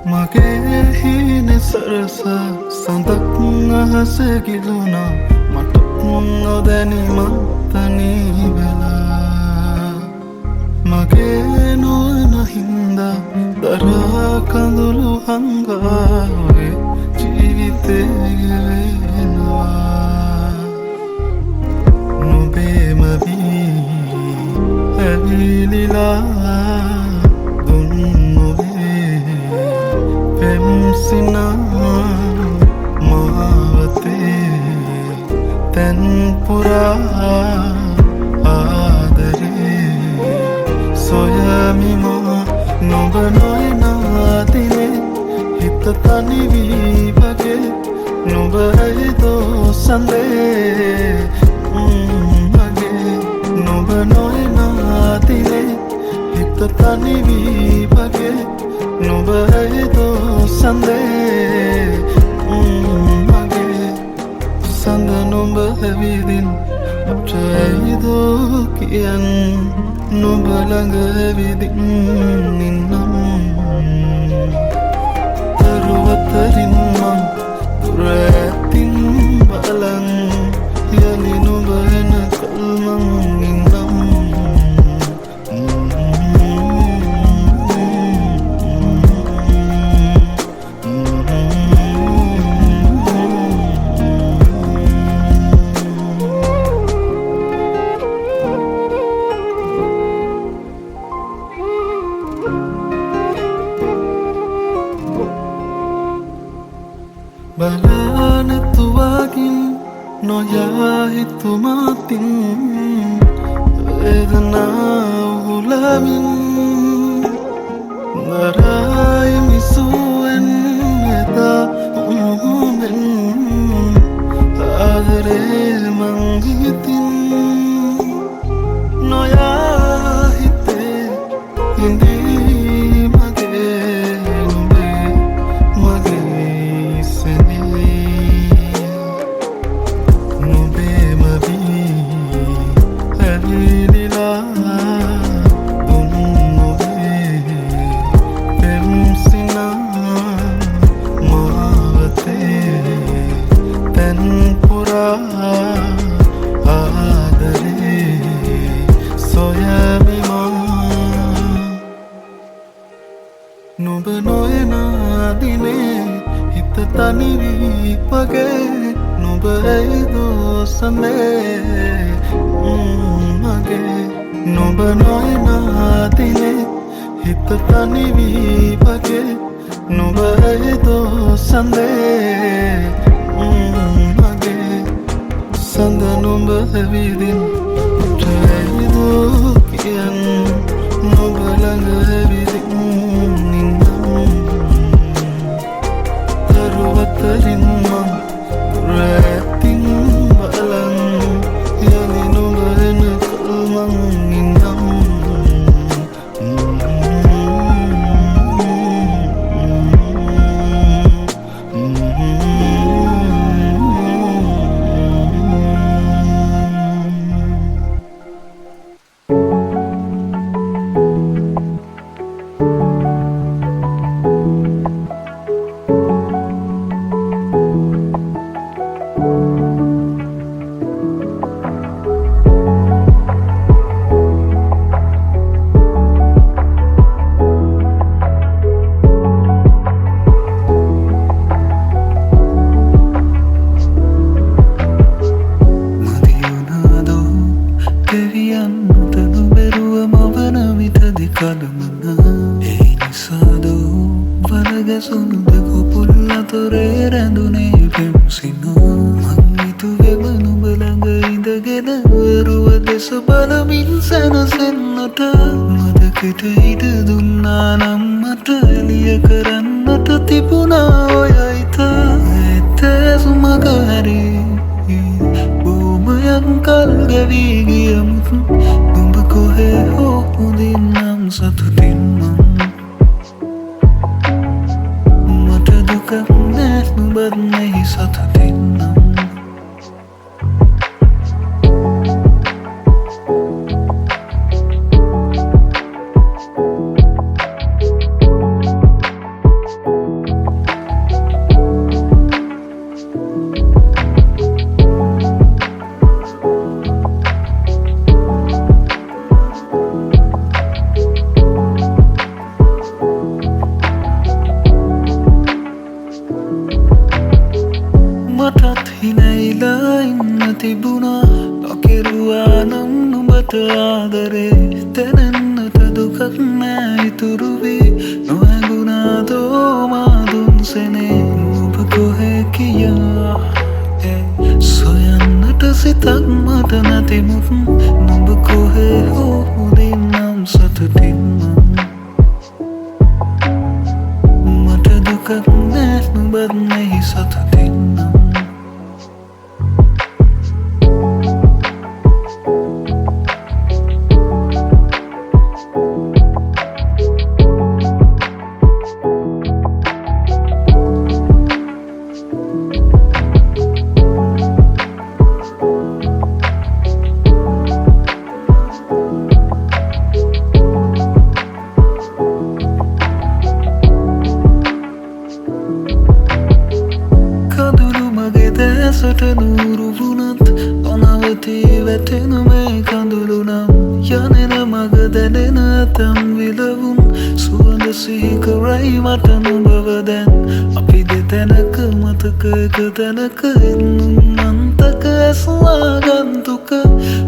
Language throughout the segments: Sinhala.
මගේ හීන සරස සඳක් අහස ගිලුණා මට නොදැනීමත් තනී වෙලා මගේ නොවන හින්දා දරා කඳුළු හංගාවේ ජීවිතේ ගෙවෙනවා නුඹේම වී ඇවිලිලා මාවතේ තැන්පුරා ආදරේ සොයමිමා නොබ නොයනාතිනේ හිත තනිවී වගේ නොබ ඇයිදෝ සඳේ මගේ නොබ නොයනාතිනේ හිත තනිවී වගේ නොබ ඇයිදෝ සඳේ මගේ සඳ නොබ ඇවිදින් අපට ඇයිදෝ කියන් නොබ ළඟ ඇවිදින් නින්නම් තරුවතරින් මං දුර ඇතින් බලන් යලි නොබ එන කල්මං නින්නම් බලනතුවාකින් නොයා හිතුමාතින් වේදනාව හුලමින් නරාය මිසුවෙන් එදා උමුමෙන් ආදරේ මංගිතින් නොයා හිතේ ඉඳී මගේ නුඹේ මගේ නුඹේම වී ඇවිලිලා දුන් නොවේ පෙම්සිනා මාවතේ තැන්පුරා ආදරේ සොයමිමා නුඹ නොයනා දිනේ හිත තනිවී වගේ නුඹ ඇයිදෝ සඳේ මගේ නුඹ නොයනා දිනේ හිත තනිවී වගේ නුඹ ඇයිදෝ සඳේ මගේ සඳ නුඹ ඇවිදින් අපට ඇයිදෝ කියන් නුඹ ළඟ ඇවිදින් නින්නම් තරුවතරින් මං දුර ඇතින් බලන් යලි නොබ එන කල්මං නින්නම් ආදරේ තැනෙන්නට දුකක් නෑ ඉතුරු වී නොහැඟුණාදෝ මාදුන් සෙනේ ඔබ කොහේ කියා සොයන්නට සිතක් මට නැතිමුත් නුඹ කොහේ හෝ උදින්නම් සතුටින් මට දුකක් නෑ නුඹත් නැහි සතුටින් සට නూరు වුණත් අනවතී වැටෙන මේ කඳුළු නම් යනෙන මග දැනෙන තම් විලවුන් සුවඳ සිහි කරයි මට නුඹව දැන් අපි දෙතැනක මතක එක තැනක එන්නුම් අන්තක ඇස්වා ගන්තුක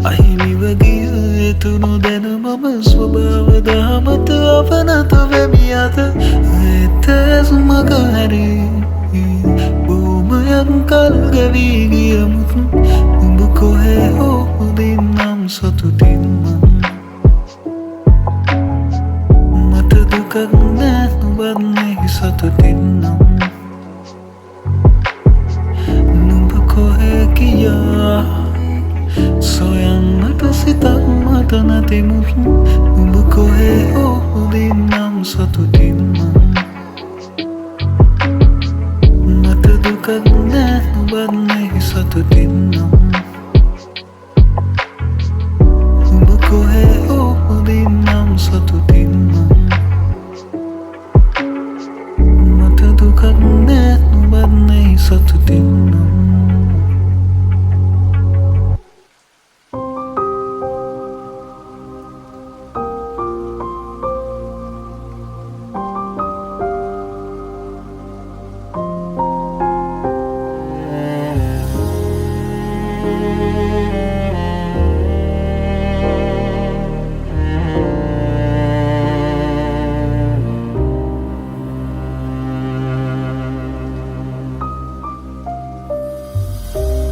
අහිමිව ගිය එතුණු දැන මම ස්වභාව දහමට අපනත වෙමි අත එතැස් මග හැරී කල් ගවී ගියමුත් උඹ කොහේ හෝ උදින්නම් සතුටින් මට දුකක් නෑ නුඹත් නැහි සතුටින් නුඹ කොහේ ගියා සොයන්නට සිතක් මට නැතිමුත් උඹ කොහේ හෝ උදින්නම් සතුටින් දුකක් නෑ නුඹත් නැහි සතුටින් උඹ කොහේ හෝ උදින්නම් සතුටින් මට දුකක් නෑ නුඹත් නැහි සතුටින්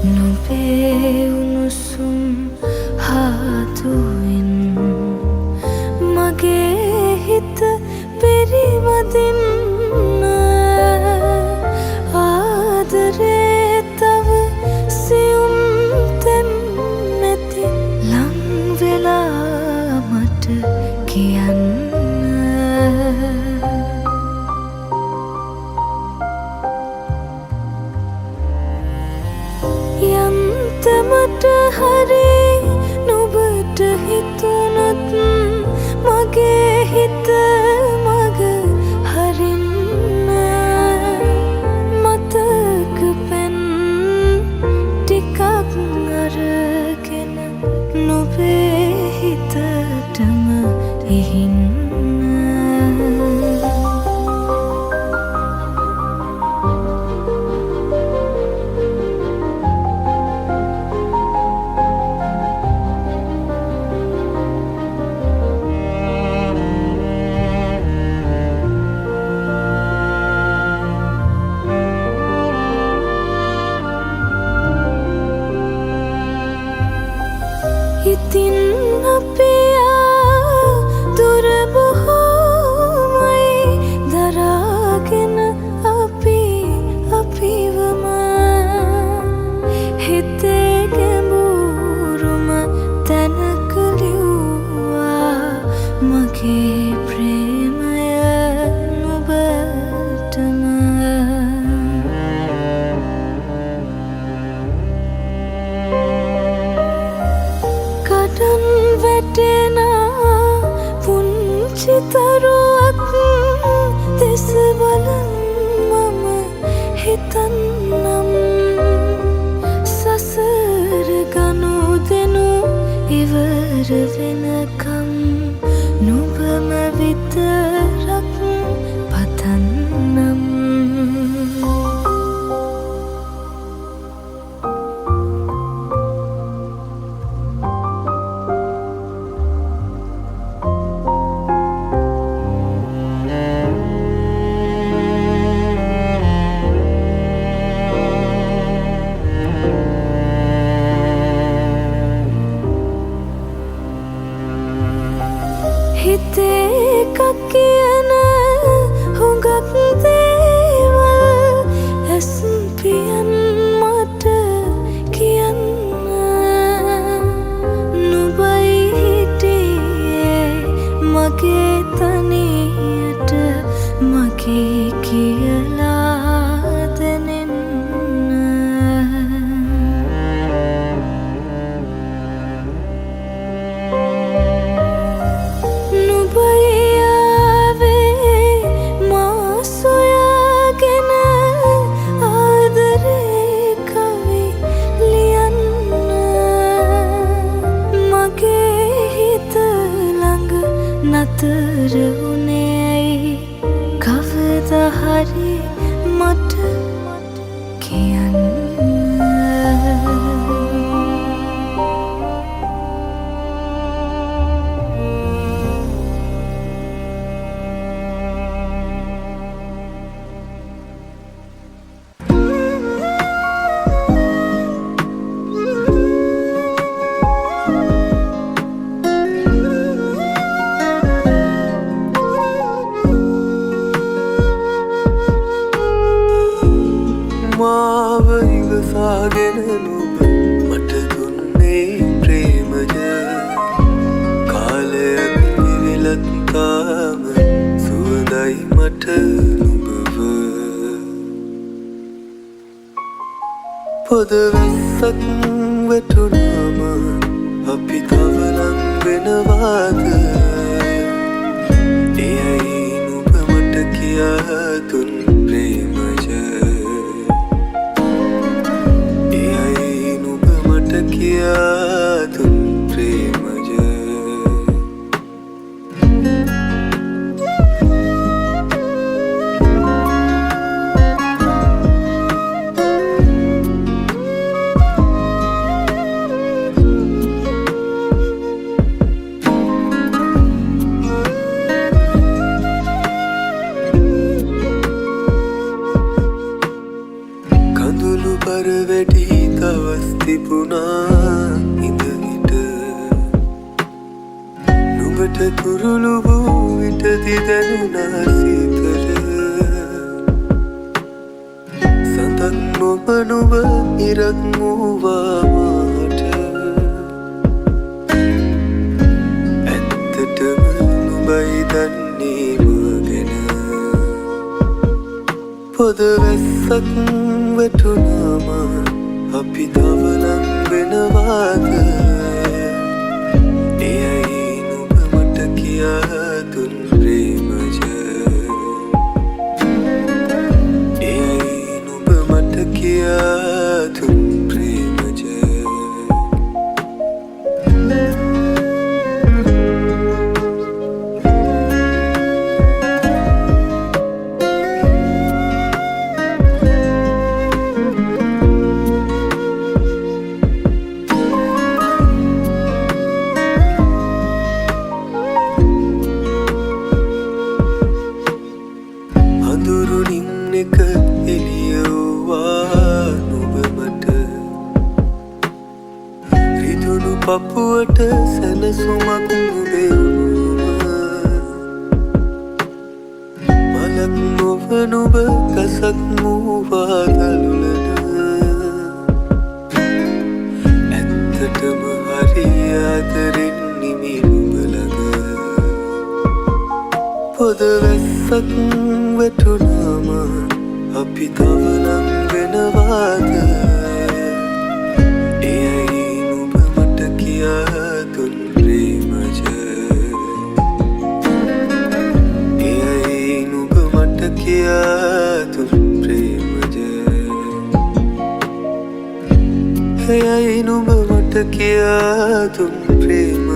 නුඹේ උණුසුම් හාතුවෙන් මගේ හිත පිරිවදින්න ආදරේ තව සියුම් තැන් නැති ලං වෙලා මට කියන්න යන්තමට හරි නුඹට හිතුනොත් මගේ හිත මග හරින්න මතක පැන් ටිකක් අරගෙන නුඹේ හිතටම එහින්න ඉතින් අපි දුර බොහෝමයි දරාගෙන අපි අපිවම හිතේ ගැඹුරුම තැනක ලිව්වා මගේ ප්‍රේමය නුඹටම කඩන් වැටෙන පුංචි තරුවක් දෙස බලන් මම හිතන්නම් සසර ගනුදෙනු ඉවර වෙනකම් නුඹම විතරක් පතන්නම් කියලා දැනෙන්න නතර උනේ ඇයි කවදා හරි මට කියන්න මාව ඉවසාගෙන නුඹ මට දුන්නේ ප්‍රේමය කාලයක් විවිලත් තාම සුවඳයි මට නුඹව පොද වැස්සක් වැටුනාම අපි තව ලං වෙනවාද එයයි නුඹ මට කියා දුන් ප්‍රේමය किया तुम प्रेम कंदुलु पर वेटी तवस्ति पुना इंद हिट නුඹට තුරුළු වූ විටදි දැනුණා සීතල සඳක් නොබ නුඹ ඉරක් වූවා මාට ඇත්තටම නුඹයි දන්නේ මගෙන පොද වැස්සක් වැටුනාම අපි තව ලං වෙනවාද එයයි නුඹ මට කියා දුන් ප්‍රේමය එයයි නුඹ මට කියා දුන් ප්‍රේමය අඳුරුනින් එක එළියවුවා නුඹ මට රිදුණු පපුවට සැනසුමක් නුඹෙවුම මලක් නොව නුඹ කසක් මූවා දළුලන ඇත්තටම හරි ආදරෙන් නිමි නුඹ ළඟ පොද වැස්සක් වැටුනාම අපි තව ලං වෙනවාද එයයි නුඹ මට කියා දුන් ප්‍රේමය එයයි නුඹ මට කියා දුන් ප්‍රේමය එයයි නුඹ මට කියා දුන් ප්‍රේමය